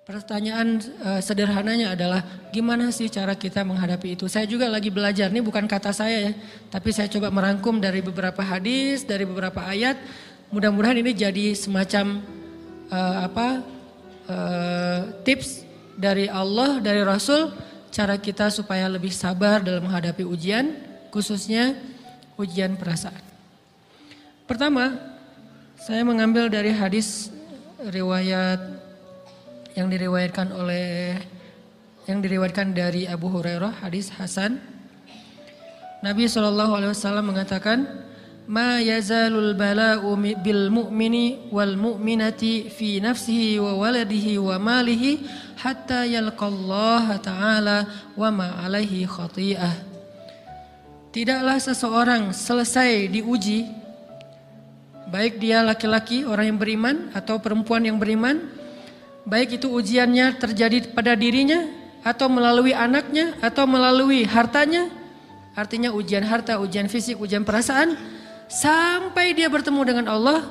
Pertanyaan sederhananya adalah gimana sih cara kita menghadapi itu? Saya juga lagi belajar, ini bukan kata saya ya, tapi saya coba merangkum dari beberapa hadis, dari beberapa ayat. Mudah-mudahan ini jadi semacam tips dari Allah, dari Rasul, cara kita supaya lebih sabar dalam menghadapi ujian, khususnya ujian perasaan. Pertama, saya mengambil dari hadis riwayat yang diriwayatkan dari Abu Hurairah, hadis Hasan. Nabi SAW mengatakan, "Ma yazalul bala'u bil mu'mini wal mu'minati fi nafsihi wa waladihi wa malihi hatta yalqallaha ta'ala wa ma alaihi khati'ah." Tidaklah seseorang selesai diuji, baik dia laki-laki orang yang beriman atau perempuan yang beriman, baik itu ujiannya terjadi pada dirinya atau melalui anaknya atau melalui hartanya, artinya ujian harta, ujian fisik, ujian perasaan, sampai dia bertemu dengan Allah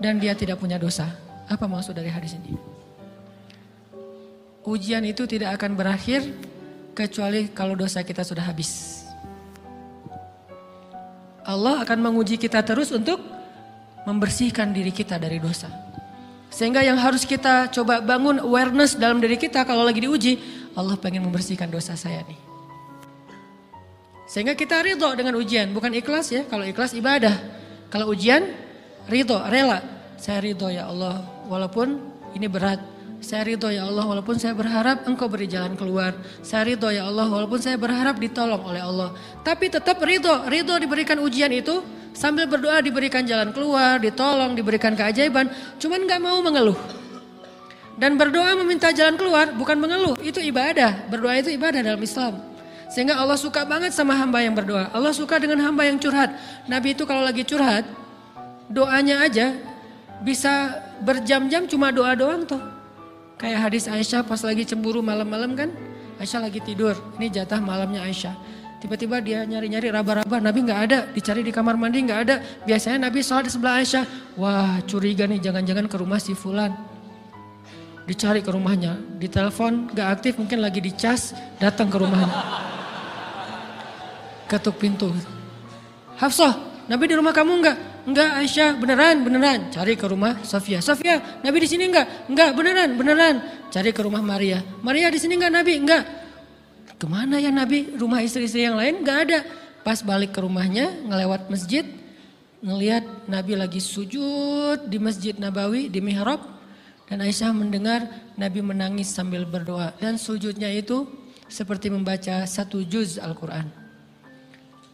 dan dia tidak punya dosa. Apa maksud dari hadis ini? Ujian itu tidak akan berakhir kecuali kalau dosa kita sudah habis. Allah akan menguji kita terus untuk membersihkan diri kita dari dosa. Sehingga yang harus kita coba bangun awareness dalam diri kita kalau lagi diuji, Allah pengen membersihkan dosa saya nih. Sehingga kita ridho dengan ujian, bukan ikhlas ya. Kalau ikhlas ibadah, kalau ujian ridho, rela. Saya ridho ya Allah walaupun ini berat. Saya ridho ya Allah walaupun saya berharap Engkau beri jalan keluar. Saya ridho ya Allah walaupun saya berharap ditolong oleh Allah. Tapi tetap ridho diberikan ujian itu. Sambil berdoa diberikan jalan keluar, ditolong, diberikan keajaiban. Cuman gak mau mengeluh. Dan berdoa meminta jalan keluar bukan mengeluh, itu ibadah. Berdoa itu ibadah dalam Islam. Sehingga Allah suka banget sama hamba yang berdoa. Allah suka dengan hamba yang curhat. Nabi itu kalau lagi curhat, doanya aja bisa berjam-jam cuma doa doang tuh. Kayak hadis Aisyah pas lagi cemburu malam-malam kan. Aisyah lagi tidur, ini jatah malamnya Aisyah. Tiba-tiba dia nyari-nyari raba-raba, Nabi gak ada, dicari di kamar mandi gak ada. Biasanya Nabi sholat di sebelah Aisyah. Wah curiga nih, jangan-jangan ke rumah si Fulan. Dicari ke rumahnya, ditelepon gak aktif, mungkin lagi dicas, datang ke rumahnya. Ketuk pintu. Hafsah, Nabi di rumah kamu enggak? Enggak Aisyah, beneran. Cari ke rumah Sofia. Sofia, Nabi di sini enggak? Enggak, beneran. Cari ke rumah Maria. Maria di sini enggak Nabi? Enggak. Kemana ya Nabi? Rumah istri-istri yang lain gak ada. Pas balik ke rumahnya, ngelewat masjid, ngelihat Nabi lagi sujud di Masjid Nabawi, di mihrab. Dan Aisyah mendengar Nabi menangis sambil berdoa. Dan sujudnya itu seperti membaca 1 juz Al-Quran.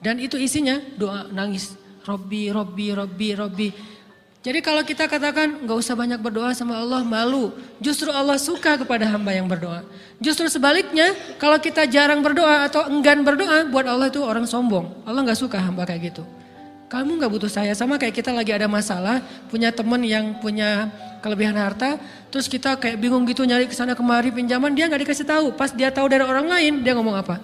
Dan itu isinya doa nangis. Robbi. Jadi kalau kita katakan gak usah banyak berdoa sama Allah, malu. Justru Allah suka kepada hamba yang berdoa. Justru sebaliknya kalau kita jarang berdoa atau enggan berdoa, buat Allah itu orang sombong. Allah gak suka hamba kayak gitu. Kamu gak butuh saya, sama kayak kita lagi ada masalah, punya teman yang punya kelebihan harta, terus kita kayak bingung gitu nyari kesana kemari pinjaman, dia gak dikasih tahu. Pas dia tahu dari orang lain, dia ngomong apa?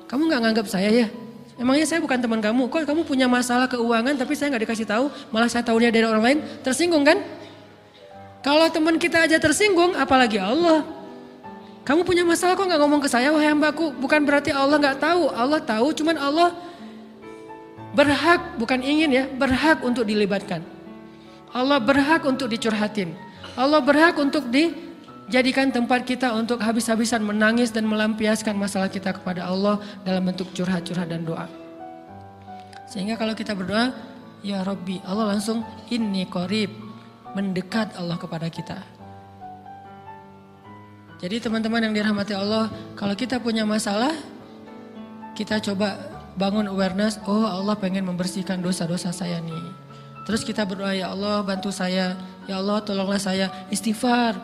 Kamu gak nganggap saya ya? Emangnya saya bukan teman kamu? Kok kamu punya masalah keuangan tapi saya gak dikasih tahu, malah saya tahunya dari orang lain, tersinggung kan? Kalau teman kita aja tersinggung, apalagi Allah. Kamu punya masalah kok gak ngomong ke saya, wahai hambaku? Bukan berarti Allah gak tahu, Allah tahu, cuman Allah berhak, bukan ingin ya, berhak untuk dilibatkan. Allah berhak untuk dicurhatin. Allah berhak untuk dijadikan tempat kita untuk habis-habisan menangis dan melampiaskan masalah kita kepada Allah dalam bentuk curhat-curhat dan doa. Sehingga kalau kita berdoa, ya Rabbi, Allah langsung inni qarib, mendekat Allah kepada kita. Jadi teman-teman yang dirahmati Allah, kalau kita punya masalah, kita coba bangun awareness, oh Allah pengen membersihkan dosa-dosa saya nih. Terus kita berdoa, ya Allah bantu saya, ya Allah tolonglah saya, istighfar.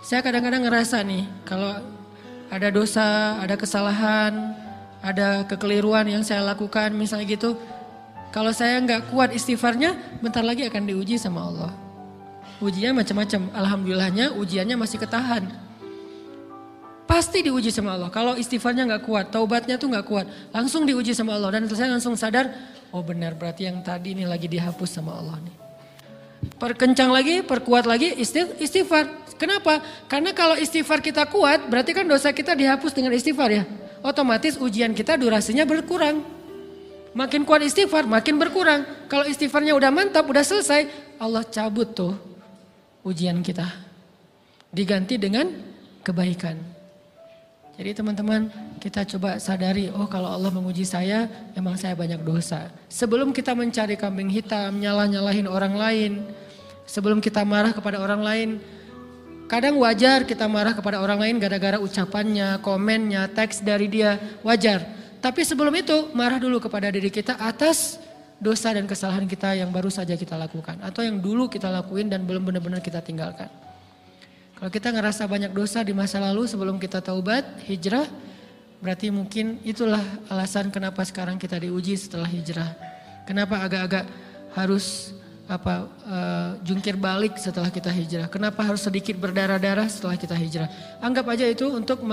Saya kadang-kadang ngerasa nih, kalau ada dosa, ada kesalahan, ada kekeliruan yang saya lakukan misalnya gitu, kalau saya nggak kuat istighfarnya, bentar lagi akan diuji sama Allah. Ujinya macam-macam, alhamdulillahnya ujiannya masih ketahan. Pasti diuji sama Allah. Kalau istighfarnya gak kuat, taubatnya tuh gak kuat, langsung diuji sama Allah. Dan saya langsung sadar, oh benar berarti yang tadi ini lagi dihapus sama Allah nih. Perkencang lagi, perkuat lagi istighfar. Kenapa? Karena kalau istighfar kita kuat, berarti kan dosa kita dihapus dengan istighfar ya. Otomatis ujian kita durasinya berkurang. Makin kuat istighfar, makin berkurang. Kalau istighfarnya udah mantap, udah selesai, Allah cabut tuh ujian kita. Diganti dengan kebaikan. Jadi teman-teman, kita coba sadari, oh kalau Allah menguji saya, emang saya banyak dosa. Sebelum kita mencari kambing hitam, nyalah-nyalahin orang lain, sebelum kita marah kepada orang lain, kadang wajar kita marah kepada orang lain gara-gara ucapannya, komennya, teks dari dia, wajar. Tapi sebelum itu, marah dulu kepada diri kita atas dosa dan kesalahan kita yang baru saja kita lakukan. Atau yang dulu kita lakuin dan belum benar-benar kita tinggalkan. Kalau kita ngerasa banyak dosa di masa lalu sebelum kita taubat, hijrah, berarti mungkin itulah alasan kenapa sekarang kita diuji setelah hijrah. Kenapa agak-agak harus jungkir balik setelah kita hijrah. Kenapa harus sedikit berdarah-darah setelah kita hijrah. Anggap aja itu untuk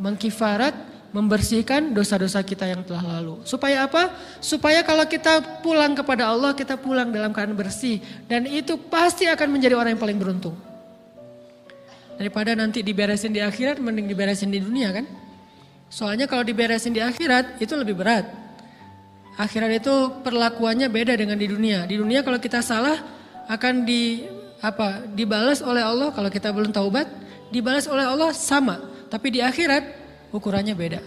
mengkifarat, membersihkan dosa-dosa kita yang telah lalu. Supaya apa? Supaya kalau kita pulang kepada Allah, kita pulang dalam keadaan bersih. Dan itu pasti akan menjadi orang yang paling beruntung. Daripada nanti diberesin di akhirat, mending diberesin di dunia kan. Soalnya kalau diberesin di akhirat itu lebih berat. Akhirat itu perlakuannya beda dengan di dunia. Di dunia kalau kita salah akan dibalas oleh Allah. Kalau kita belum taubat, dibalas oleh Allah sama. Tapi di akhirat ukurannya beda.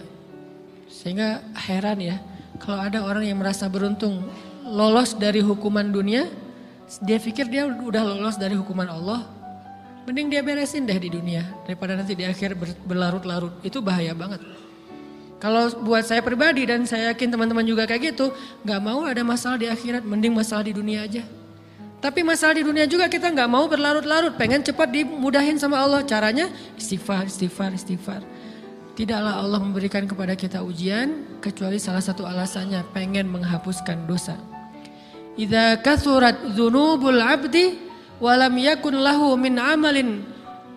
Sehingga heran ya, kalau ada orang yang merasa beruntung lolos dari hukuman dunia, dia pikir dia udah lolos dari hukuman Allah. Mending dia beresin deh di dunia daripada nanti di akhir berlarut-larut. Itu bahaya banget. Kalau buat saya pribadi dan saya yakin teman-teman juga kayak gitu, gak mau ada masalah di akhirat, mending masalah di dunia aja. Tapi masalah di dunia juga kita gak mau berlarut-larut, pengen cepat dimudahin sama Allah. Caranya istighfar. Tidaklah Allah memberikan kepada kita ujian kecuali salah satu alasannya pengen menghapuskan dosa. Idza kathurat dzunubul 'abdi walam yakun lahu min amalin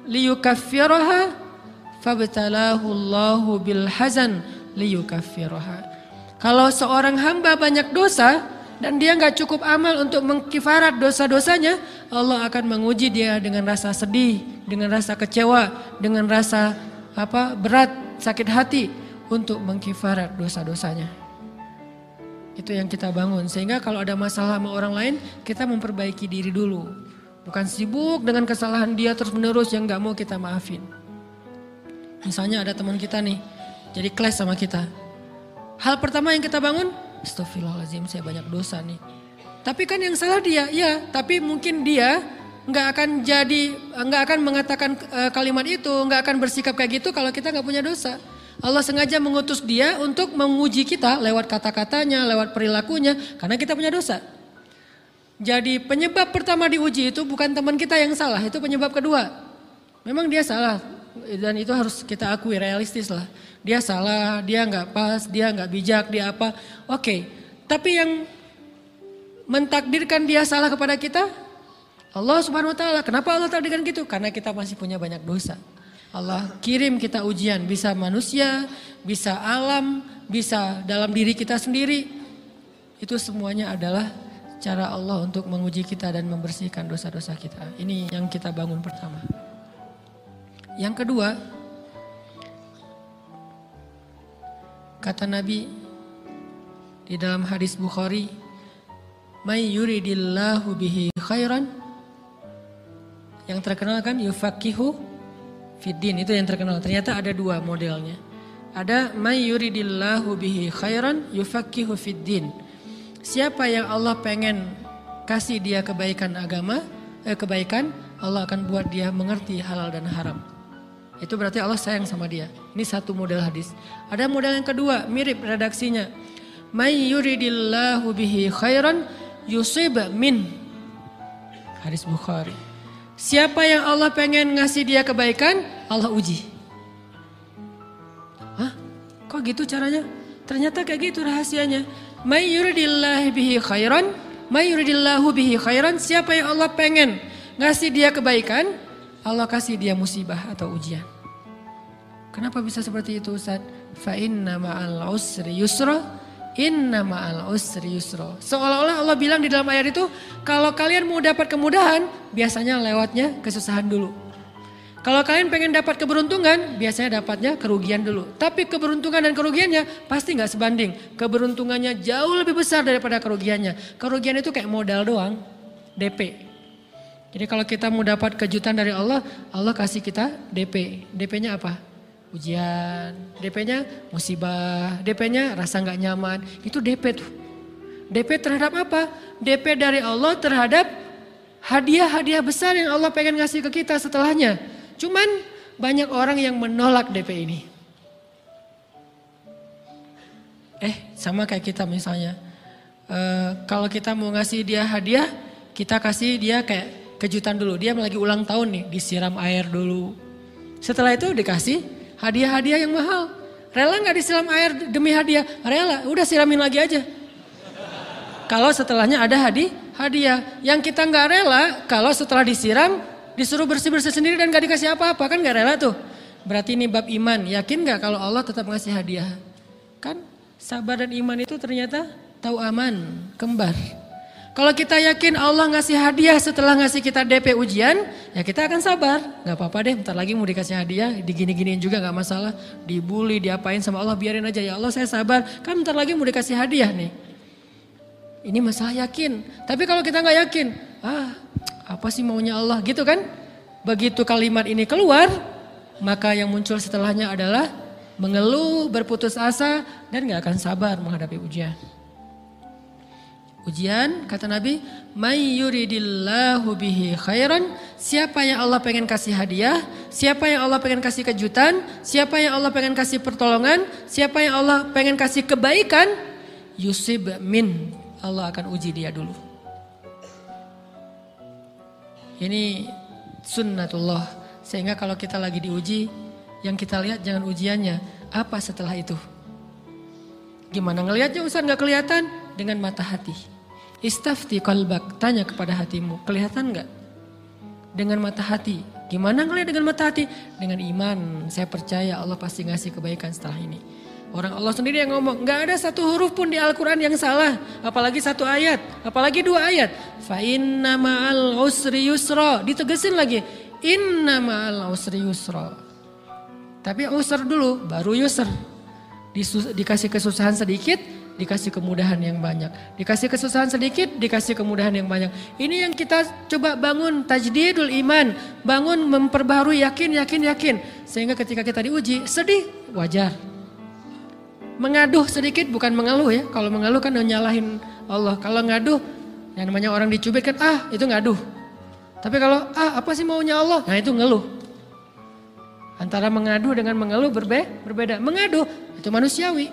liyukaffiraha fabtalahu Allahu bil hazan liyukaffiraha. Kalau seorang hamba banyak dosa dan dia enggak cukup amal untuk mengkifarat dosa-dosanya, Allah akan menguji dia dengan rasa sedih, dengan rasa kecewa, dengan rasa berat, sakit hati untuk mengkifarat dosa-dosanya. Itu yang kita bangun, sehingga kalau ada masalah sama orang lain, kita memperbaiki diri dulu. Bukan sibuk dengan kesalahan dia terus menerus yang gak mau kita maafin. Misalnya ada teman kita nih, jadi clash sama kita. Hal pertama yang kita bangun, astagfirullahaladzim saya banyak dosa nih. Tapi kan yang salah dia, ya tapi mungkin dia gak akan mengatakan kalimat itu, gak akan bersikap kayak gitu kalau kita gak punya dosa. Allah sengaja mengutus dia untuk menguji kita lewat kata-katanya, lewat perilakunya, karena kita punya dosa. Jadi penyebab pertama diuji itu bukan teman kita yang salah, itu penyebab kedua. Memang dia salah dan itu harus kita akui, realistis lah. Dia salah, dia gak pas, dia gak bijak, dia apa. Oke, tapi yang mentakdirkan dia salah kepada kita, Allah Subhanahu Wa Taala. Kenapa Allah takdirkan gitu? Karena kita masih punya banyak dosa. Allah kirim kita ujian, bisa manusia, bisa alam, bisa dalam diri kita sendiri. Itu semuanya adalah cara Allah untuk menguji kita dan membersihkan dosa-dosa kita. Ini yang kita bangun pertama. Yang kedua, kata Nabi di dalam hadis Bukhari, "May yuridillahu bihi khairan." Yang terkenal kan yufaqihu fiddin, itu yang terkenal. Ternyata ada dua modelnya. Ada may yuridillahu bihi khairan yufaqihu fiddin. Siapa yang Allah pengen kasih dia kebaikan kebaikan, Allah akan buat dia mengerti halal dan haram. Itu berarti Allah sayang sama dia. Ini satu model hadis. Ada model yang kedua, mirip redaksinya. May yuridillahu bihi khairan yusib min. Hadis Bukhari. Siapa yang Allah pengen ngasih dia kebaikan, Allah uji. Hah? Kok gitu caranya? Ternyata kayak gitu rahasianya. May yuridillahu bihi khairan, may yuridillahu bihi khairan, siapa yang Allah pengen ngasih dia kebaikan, Allah kasih dia musibah atau ujian. Kenapa bisa seperti itu Ustaz? Fa inna ma'al usri yusra, Inna ma'al usri yusra. Seolah-olah Allah bilang di dalam ayat itu, kalau kalian mau dapat kemudahan, biasanya lewatnya kesusahan dulu. Kalau kalian pengen dapat keberuntungan, biasanya dapatnya kerugian dulu. Tapi keberuntungan dan kerugiannya pasti gak sebanding. Keberuntungannya jauh lebih besar daripada kerugiannya. Kerugian itu kayak modal doang, DP. Jadi kalau kita mau dapat kejutan dari Allah, Allah kasih kita DP. DP-nya apa? Ujian. DP-nya musibah. DP-nya rasa gak nyaman. Itu DP tuh. DP terhadap apa? DP dari Allah terhadap hadiah-hadiah besar yang Allah pengen ngasih ke kita setelahnya. Cuman banyak orang yang menolak DP ini. Sama kayak kita misalnya. Kalau kita mau ngasih dia hadiah, kita kasih dia kayak kejutan dulu. Dia lagi ulang tahun nih, disiram air dulu. Setelah itu dikasih hadiah-hadiah yang mahal. Rela gak disiram air demi hadiah? Rela, udah siramin lagi aja. Kalau setelahnya ada hadiah. Yang kita gak rela, kalau setelah disiram, disuruh bersih-bersih sendiri dan gak dikasih apa-apa. Kan gak rela tuh. Berarti ini bab iman. Yakin gak kalau Allah tetap ngasih hadiah? Kan sabar dan iman itu ternyata tahu aman, kembar. Kalau kita yakin Allah ngasih hadiah setelah ngasih kita DP ujian, ya kita akan sabar. Gak apa-apa deh, bentar lagi mau dikasih hadiah, digini-giniin juga gak masalah. Dibully, diapain sama Allah, biarin aja. Ya Allah saya sabar, kan bentar lagi mau dikasih hadiah nih. Ini masalah yakin. Tapi kalau kita gak yakin, apa sih maunya Allah gitu kan. Begitu kalimat ini keluar, maka yang muncul setelahnya adalah mengeluh, berputus asa, dan gak akan sabar menghadapi ujian. Ujian, kata Nabi, may yuridillahu bihi khairan, siapa yang Allah pengen kasih hadiah, siapa yang Allah pengen kasih kejutan, siapa yang Allah pengen kasih pertolongan, siapa yang Allah pengen kasih kebaikan, yusib min, Allah akan uji dia dulu. Ini sunnatullah, sehingga kalau kita lagi diuji, yang kita lihat jangan ujiannya, apa setelah itu. Gimana ngelihatnya Ustaz gak kelihatan? Dengan mata hati. Istafti qalbak, tanya kepada hatimu, kelihatan gak? Dengan mata hati. Gimana ngelihat dengan mata hati? Dengan iman, saya percaya Allah pasti ngasih kebaikan setelah ini. Orang Allah sendiri yang ngomong, gak ada satu huruf pun di Al-Quran yang salah. Apalagi satu ayat, apalagi dua ayat. Fa inna ma'al usri yusra, ditegesin lagi. Inna ma'al usri yusra. Tapi usr dulu, baru yusr. Dikasih kesusahan sedikit, dikasih kemudahan yang banyak. Dikasih kesusahan sedikit, dikasih kemudahan yang banyak. Ini yang kita coba bangun tajdidul iman. Bangun memperbaharui yakin. Sehingga ketika kita diuji, sedih, wajar. Mengaduh sedikit bukan mengeluh ya. Kalau mengeluh kan nyalahin Allah. Kalau ngaduh, yang namanya orang dicubit kan, itu ngaduh. Tapi kalau, apa sih maunya Allah? Nah itu ngeluh. Antara mengadu dengan mengeluh berbeda. Mengadu itu manusiawi.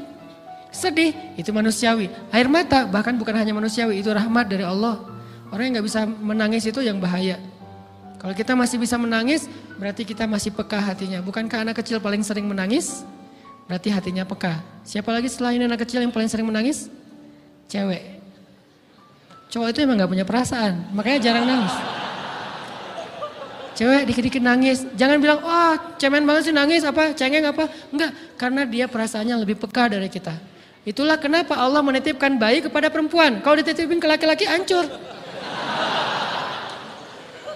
Sedih itu manusiawi. Air mata bahkan bukan hanya manusiawi, itu rahmat dari Allah. Orang yang gak bisa menangis itu yang bahaya. Kalau kita masih bisa menangis, berarti kita masih peka hatinya. Bukankah anak kecil paling sering menangis? Berarti hatinya peka. Siapa lagi selain anak kecil yang paling sering menangis? Cewek. Cowok itu emang gak punya perasaan, makanya jarang nangis. Cewek dikit-dikit nangis, jangan bilang, cemen banget sih nangis, cengeng apa. Enggak, karena dia perasaannya lebih peka dari kita. Itulah kenapa Allah menitipkan bayi kepada perempuan. Kalau dititipin ke laki-laki hancur.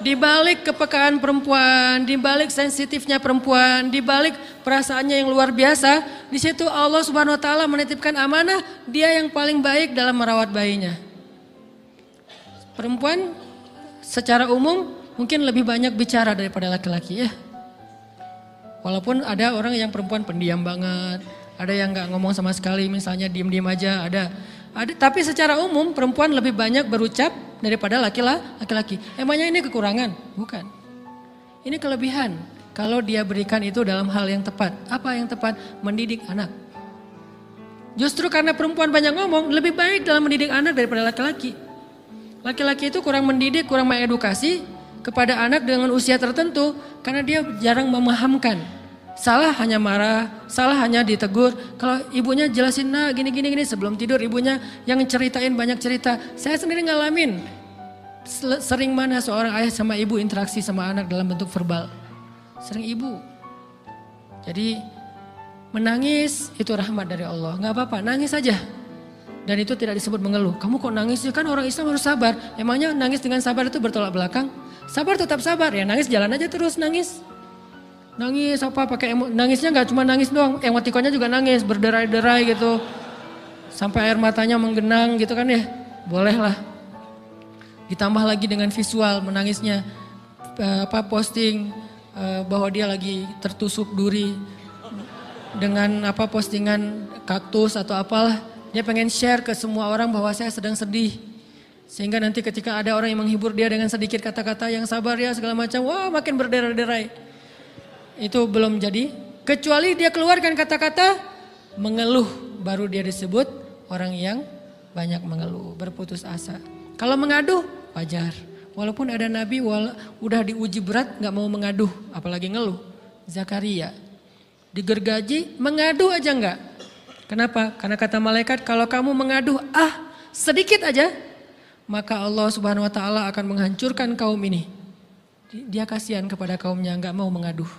Di balik kepekaan perempuan, di balik sensitifnya perempuan, di balik perasaannya yang luar biasa, di situ Allah Subhanahu wa taala menitipkan amanah, dia yang paling baik dalam merawat bayinya. Perempuan secara umum mungkin lebih banyak bicara daripada laki-laki ya. Walaupun ada orang yang perempuan pendiam banget, ada yang gak ngomong sama sekali, misalnya diem-diem aja, ada. Tapi secara umum perempuan lebih banyak berucap daripada laki-laki. Emangnya ini kekurangan? Bukan. Ini kelebihan. Kalau dia berikan itu dalam hal yang tepat. Apa yang tepat? Mendidik anak. Justru karena perempuan banyak ngomong, lebih baik dalam mendidik anak daripada laki-laki. Laki-laki itu kurang mendidik, kurang mengedukasi kepada anak dengan usia tertentu karena dia jarang memahamkan. Salah hanya marah, salah hanya ditegur. Kalau ibunya jelasin gini sebelum tidur ibunya yang ceritain banyak cerita. Saya sendiri ngalamin sering mana seorang ayah sama ibu interaksi sama anak dalam bentuk verbal. Sering ibu. Jadi menangis itu rahmat dari Allah. Gak apa-apa, nangis aja. Dan itu tidak disebut mengeluh. Kamu kok nangis sih? Kan orang Islam harus sabar. Emangnya nangis dengan sabar itu bertolak belakang? Sabar tetap sabar. Ya nangis jalan aja terus nangis. Nangis apa pakai nangisnya nggak cuma nangis doang. Emotikonnya juga nangis berderai-derai gitu. Sampai air matanya menggenang gitu kan ya. Boleh lah. Ditambah lagi dengan visual menangisnya. Posting bahwa dia lagi tertusuk duri. Dengan postingan kaktus atau apalah. Dia pengen share ke semua orang bahwa saya sedang sedih. Sehingga nanti ketika ada orang yang menghibur dia dengan sedikit kata-kata yang sabar ya segala macam. Wah makin berderai-derai. Itu belum jadi. Kecuali dia keluarkan kata-kata mengeluh. Baru dia disebut orang yang banyak mengeluh. Berputus asa. Kalau mengaduh wajar. Walaupun ada nabi udah diuji berat gak mau mengaduh. Apalagi ngeluh. Zakaria. Digergaji mengadu aja enggak. Kenapa? Karena kata malaikat kalau kamu mengaduh sedikit aja. Maka Allah subhanahu wa ta'ala akan menghancurkan kaum ini. Dia kasihan kepada kaumnya enggak mau mengaduh.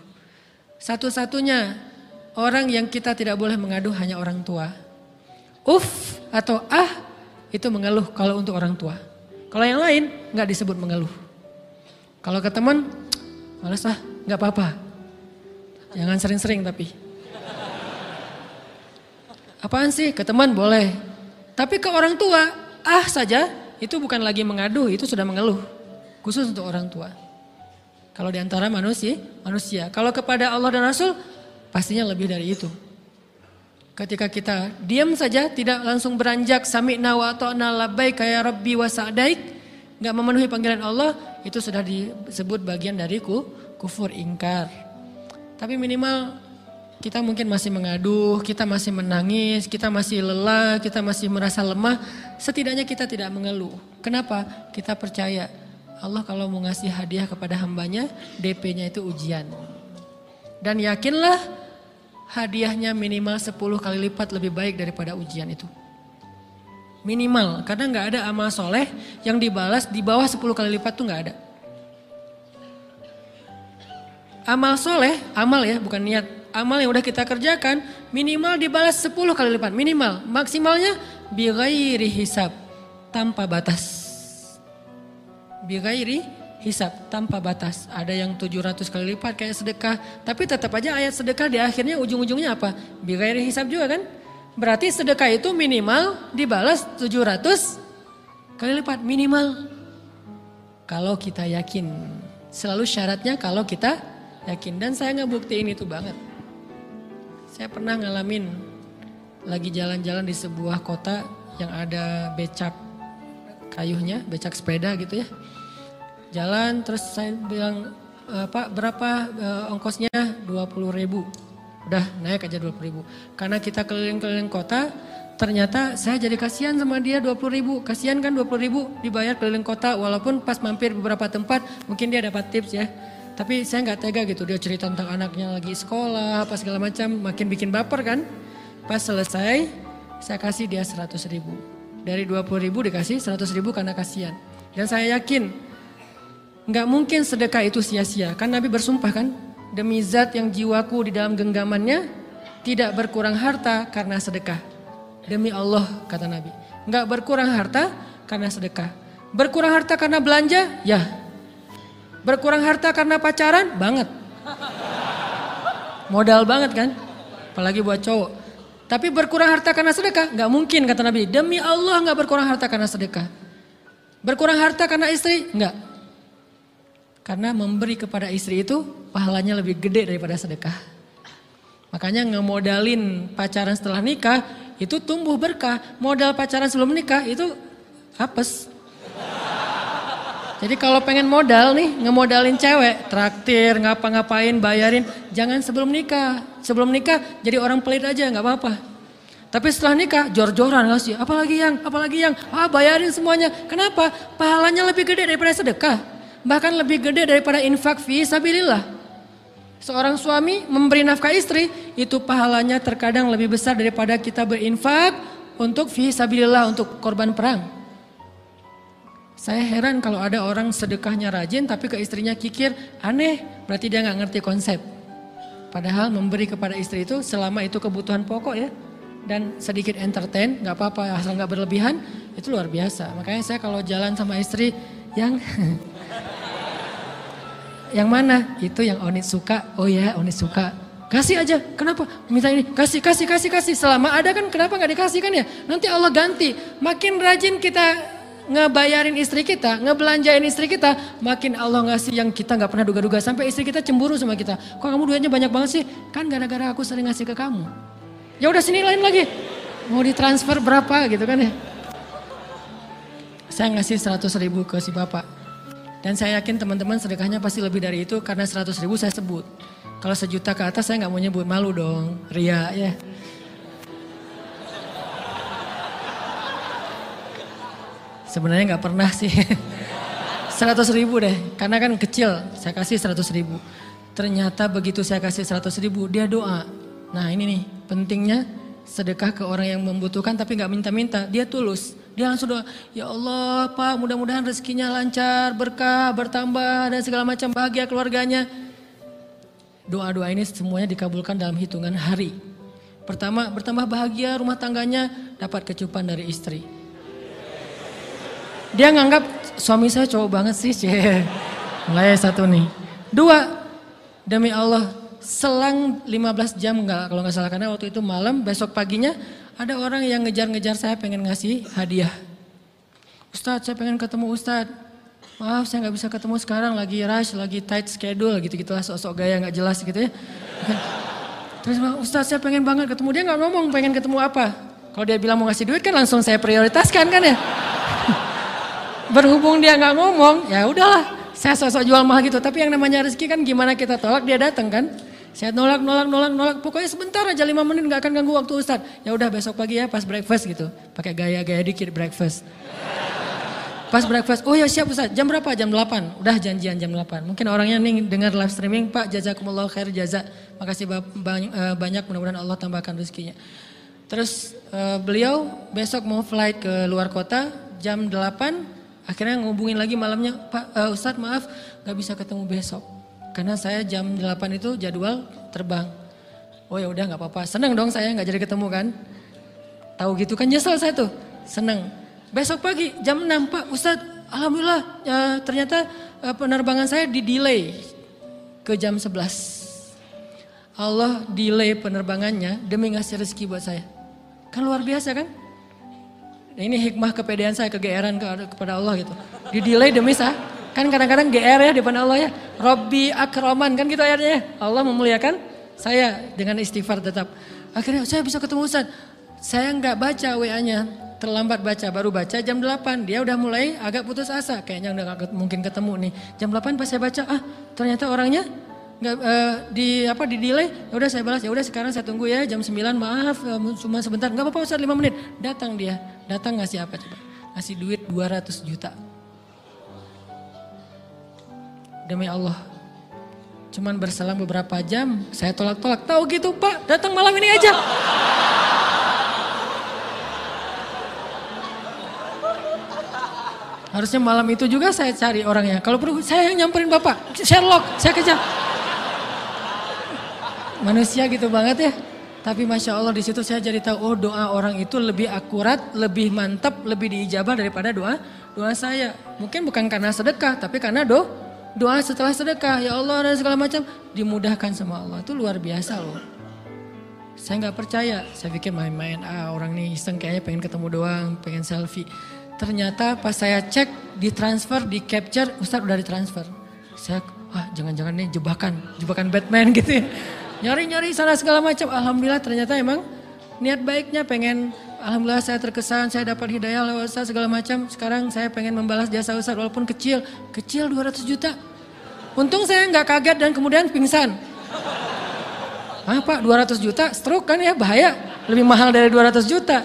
Satu-satunya orang yang kita tidak boleh mengaduh hanya orang tua. Atau itu mengeluh kalau untuk orang tua. Kalau yang lain enggak disebut mengeluh. Kalau ke teman, malas enggak apa-apa. Jangan sering-sering tapi. Apaan sih? Ke teman boleh. Tapi ke orang tua, saja itu bukan lagi mengaduh, itu sudah mengeluh. Khusus untuk orang tua. Kalau diantara manusia. Kalau kepada Allah dan Rasul, pastinya lebih dari itu. Ketika kita diam saja, tidak langsung beranjak sami'na wa ata'na labbaika ya rabbi wa sa'daik, enggak memenuhi panggilan Allah, itu sudah disebut bagian dari kufur ingkar. Tapi minimal kita mungkin masih mengaduh, kita masih menangis, kita masih lelah, kita masih merasa lemah. Setidaknya kita tidak mengeluh. Kenapa? Kita percaya Allah kalau mau ngasih hadiah kepada hambanya, DP-nya itu ujian. Dan yakinlah hadiahnya minimal 10 kali lipat lebih baik daripada ujian itu. Minimal, karena gak ada amal soleh yang dibalas di bawah 10 kali lipat tuh gak ada. Amal soleh, amal ya bukan niat. Amal yang udah kita kerjakan minimal dibalas 10 kali lipat. Minimal, maksimalnya bighairi hisab, tanpa batas. Bighairi hisab, tanpa batas. Ada yang 700 kali lipat kayak sedekah. Tapi tetap aja ayat sedekah di akhirnya ujung-ujungnya apa? Bighairi hisab juga kan? Berarti sedekah itu minimal dibalas 700 kali lipat. Minimal. Kalau kita yakin. Selalu syaratnya kalau kita yakin. Dan saya ngebuktiin itu banget. Saya pernah ngalamin lagi jalan-jalan di sebuah kota yang ada becak kayuhnya, becak sepeda gitu ya. Jalan terus saya bilang, Pak berapa ongkosnya? 20.000. Udah naik aja 20.000. Karena kita keliling-keliling kota, ternyata saya jadi kasihan sama dia 20.000. Kasihan kan 20.000 dibayar keliling kota walaupun pas mampir beberapa tempat mungkin dia dapat tips ya. Tapi saya nggak tega gitu, dia cerita tentang anaknya lagi sekolah, apa segala macam, makin bikin baper kan. Pas selesai, saya kasih dia 100.000. Dari 20.000 dikasih 100.000 karena kasihan. Dan saya yakin, nggak mungkin sedekah itu sia-sia. Kan Nabi bersumpah kan, demi zat yang jiwaku di dalam genggamannya, tidak berkurang harta karena sedekah. Demi Allah, kata Nabi. Nggak berkurang harta karena sedekah. Berkurang harta karena belanja? Ya. Berkurang harta karena pacaran? Banget. Modal banget kan? Apalagi buat cowok. Tapi berkurang harta karena sedekah? Gak mungkin kata Nabi. Demi Allah gak berkurang harta karena sedekah. Berkurang harta karena istri? Enggak. Karena memberi kepada istri itu pahalanya lebih gede daripada sedekah. Makanya ngemodalin pacaran setelah nikah itu tumbuh berkah. Modal pacaran sebelum nikah itu apes. Jadi kalau pengen modal nih, ngemodalin cewek, traktir, ngapa-ngapain, bayarin, jangan sebelum nikah. Sebelum nikah jadi orang pelit aja, nggak apa-apa. Tapi setelah nikah, jor-joran ngasih, apalagi yang, bayarin semuanya. Kenapa? Pahalanya lebih gede daripada sedekah. Bahkan lebih gede daripada infak fi sabilillah. Seorang suami memberi nafkah istri, itu pahalanya terkadang lebih besar daripada kita berinfak untuk fi sabilillah, untuk korban perang. Saya heran kalau ada orang sedekahnya rajin tapi ke istrinya kikir, aneh, berarti dia gak ngerti konsep. Padahal memberi kepada istri itu selama itu kebutuhan pokok ya. dan sedikit entertain, nggak apa-apa asal nggak berlebihan, itu luar biasa. Makanya saya kalau jalan sama istri yang yang mana? Itu yang Onit suka. Oh ya, Onit suka. Kasih aja. Kenapa? Minta ini. Kasih. Selama ada kan kenapa nggak dikasih kan ya? Nanti Allah ganti. Makin rajin kita ngebayarin istri kita, ngebelanjain istri kita, makin Allah ngasih yang kita nggak pernah duga-duga. Sampai istri kita cemburu sama kita. Kok kamu duitnya banyak banget sih? Kan gara-gara aku sering ngasih ke kamu. Ya udah sini lain lagi. Mau ditransfer berapa gitu kan ya? Saya ngasih 100.000 ke si bapak. Dan saya yakin teman-teman sedekahnya pasti lebih dari itu karena 100.000 saya sebut. Kalau 1 juta ke atas saya nggak mau nyebut, malu dong, ria ya. Sebenarnya nggak pernah sih. 100.000 deh, karena kan kecil, saya kasih 100.000. Ternyata begitu saya kasih 100.000 dia doa. Nah ini nih pentingnya sedekah ke orang yang membutuhkan tapi nggak minta-minta, dia tulus. Dia langsung doa, ya Allah Pak mudah-mudahan rezekinya lancar, berkah, bertambah dan segala macam bahagia keluarganya. Doa-doa ini semuanya dikabulkan dalam hitungan hari. Pertama bertambah bahagia rumah tangganya, dapat kecupan dari istri. Dia nganggap suami saya cowok banget sih. Mulai satu nih. 2, demi Allah selang 15 jam enggak kalau nggak salah karena waktu itu malam, besok paginya ada orang yang ngejar-ngejar saya pengen ngasih hadiah. Ustadz saya pengen ketemu Ustadz. Maaf saya nggak bisa ketemu sekarang lagi rush, lagi tight schedule gitu-gitulah sok-sok gaya nggak jelas gitu ya. Terus Ustadz saya pengen banget ketemu, dia nggak ngomong pengen ketemu apa. Kalau dia bilang mau ngasih duit kan langsung saya prioritaskan kan ya. Berhubung dia nggak ngomong ya udahlah saya sok-sok jual mahal gitu. Tapi yang namanya rezeki kan gimana kita tolak dia datang kan. Saya nolak. Pokoknya sebentar aja 5 menit gak akan ganggu waktu Ustadz. Ya udah besok pagi ya pas breakfast gitu. Pakai gaya-gaya dikit breakfast. Pas breakfast, oh ya siap Ustadz. Jam berapa? Jam 8. Udah janjian jam 8. Mungkin orangnya nih dengar live streaming. Pak jazakumullah khair jaza. Makasih banyak mudah-mudahan Allah tambahkan rezekinya. Terus beliau besok mau flight ke luar kota jam 8. Akhirnya ngubungin lagi malamnya. Pak Ustadz maaf gak bisa ketemu besok. Karena saya jam 8 itu jadwal terbang. Oh ya udah nggak apa-apa. Seneng dong saya nggak jadi ketemu kan. Tahu gitu kan nyesel saya tuh. Seneng. Besok pagi jam 6 Pak Ustadz. Alhamdulillah ternyata penerbangan saya di delay ke jam 11. Allah delay penerbangannya demi ngasih rezeki buat saya. Kan luar biasa kan. Ini hikmah kepedean saya, kegeeran kepada Allah gitu. Di delay demi saya. Kan kadang-kadang GR ya di depan Allah ya. Robbi akroman kan gitu ayatnya. Allah memuliakan saya dengan istighfar tetap. Akhirnya saya bisa ketemu Ustadz. Saya nggak baca WA-nya. Terlambat baca, baru baca jam 8. Dia udah mulai agak putus asa. Kayaknya udah gak mungkin ketemu nih. Jam 8 pas saya baca, ternyata orangnya nggak di delay. Ya udah saya balas, ya udah sekarang saya tunggu ya jam 9. Maaf cuma sebentar. Nggak apa-apa Ustadz 5 menit. Datang dia. Datang ngasih apa coba? Ngasih duit 200 juta. Demi Allah, cuman berselang beberapa jam, saya tolak-tolak. Tahu gitu Pak, datang malam ini aja. Harusnya malam itu juga saya cari orangnya. Kalau perlu saya yang nyamperin Bapak, Sherlock, saya kejar. Manusia gitu banget ya. Tapi Masya Allah di situ saya jadi tahu, oh doa orang itu lebih akurat, lebih mantap, lebih diijabah daripada doa saya. Mungkin bukan karena sedekah, tapi karena doa setelah sedekah, ya Allah dan segala macam dimudahkan sama Allah. Itu luar biasa loh. Saya nggak percaya, saya pikir main-main. Orang nih iseng kayaknya pengen ketemu doang, pengen selfie. Ternyata pas saya cek, ditransfer, di capture, Ustadz udah ditransfer. Saya, jangan-jangan nih jebakan Batman gitu ya. Nyari-nyari sana segala macam. Alhamdulillah ternyata emang niat baiknya pengen. Alhamdulillah saya terkesan, saya dapat hidayah lewat Ustadz segala macam. Sekarang saya pengen membalas jasa Ustadz walaupun kecil 200 juta. Untung saya nggak kaget dan kemudian pingsan. Pak 200 juta stroke kan ya bahaya. Lebih mahal dari 200 juta.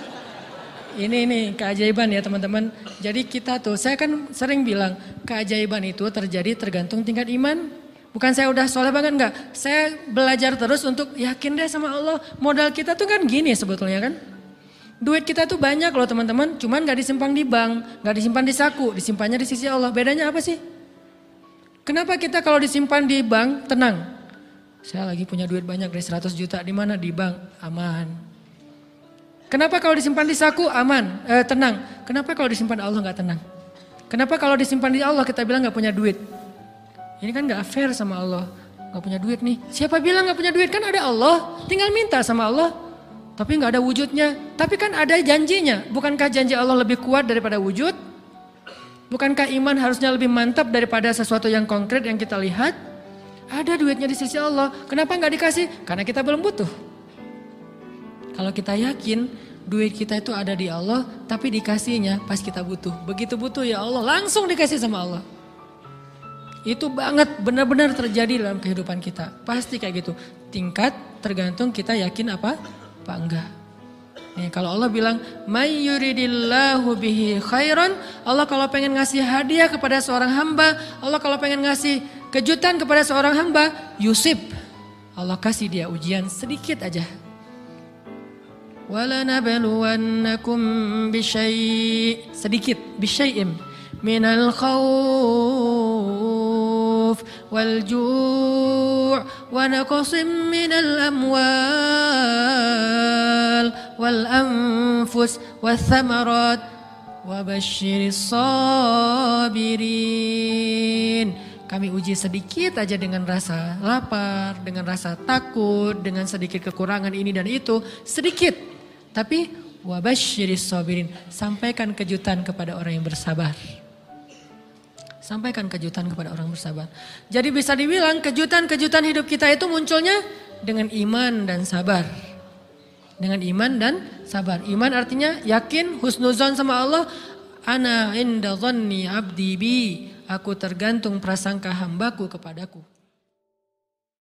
Ini keajaiban ya teman-teman. Jadi kita tuh, saya kan sering bilang keajaiban itu terjadi tergantung tingkat iman. Bukan saya udah soleh banget enggak. Saya belajar terus untuk yakin deh sama Allah. Modal kita tuh kan gini sebetulnya kan. Duit kita tuh banyak loh teman-teman, cuman gak disimpan di bank, gak disimpan di saku, disimpannya di sisi Allah. Bedanya apa sih? Kenapa kita kalau disimpan di bank tenang? Saya lagi punya duit banyak dari 100 juta, di mana? Di bank, aman. Kenapa kalau disimpan di saku aman, tenang? Kenapa kalau disimpan Allah nggak tenang? Kenapa kalau disimpan di Allah kita bilang nggak punya duit? Ini kan nggak fair sama Allah. Nggak punya duit nih. Siapa bilang nggak punya duit? Kan ada Allah. Tinggal minta sama Allah. Tapi nggak ada wujudnya. Tapi kan ada janjinya. Bukankah janji Allah lebih kuat daripada wujud? Bukankah iman harusnya lebih mantap daripada sesuatu yang konkret yang kita lihat? Ada duitnya di sisi Allah. Kenapa nggak dikasih? Karena kita belum butuh. Kalau kita yakin duit kita itu ada di Allah, tapi dikasihnya pas kita butuh. Begitu butuh ya Allah, langsung dikasih sama Allah. Itu banget benar-benar terjadi dalam kehidupan kita. Pasti kayak gitu. Tingkat tergantung kita yakin apa enggak. Nih, kalau Allah bilang, "May yuridillahu bihi khairan", Allah kalau pengen ngasih hadiah kepada seorang hamba, Allah kalau pengen ngasih kejutan kepada seorang hamba, yusib. Allah kasih dia ujian sedikit aja. وَلَنَبْلُوَنَّكُمْ بِشَيْءٍ sedikit بِشَيْءٍ مِنَ الْخَوْفِ وَالْجُوعِ وَنَقْصٍ مِنَ الْأَمْوَالِ وَالْأَنْفُسِ وَالثَّمَرَاتِ وَبَشِّرِ الصَّابِرِينَ. Kami uji sedikit aja dengan rasa lapar, dengan rasa takut, dengan sedikit kekurangan ini dan itu, sedikit. Tapi wabasyiris sabirin, sampaikan kejutan kepada orang yang bersabar. Sampaikan kejutan kepada orang bersabar. Jadi bisa dibilang kejutan-kejutan hidup kita itu munculnya dengan iman dan sabar. Dengan iman dan sabar. Iman artinya yakin, husnuzon sama Allah. Ana inda dhanni abdi bi. Aku tergantung prasangka hambaku kepadaku.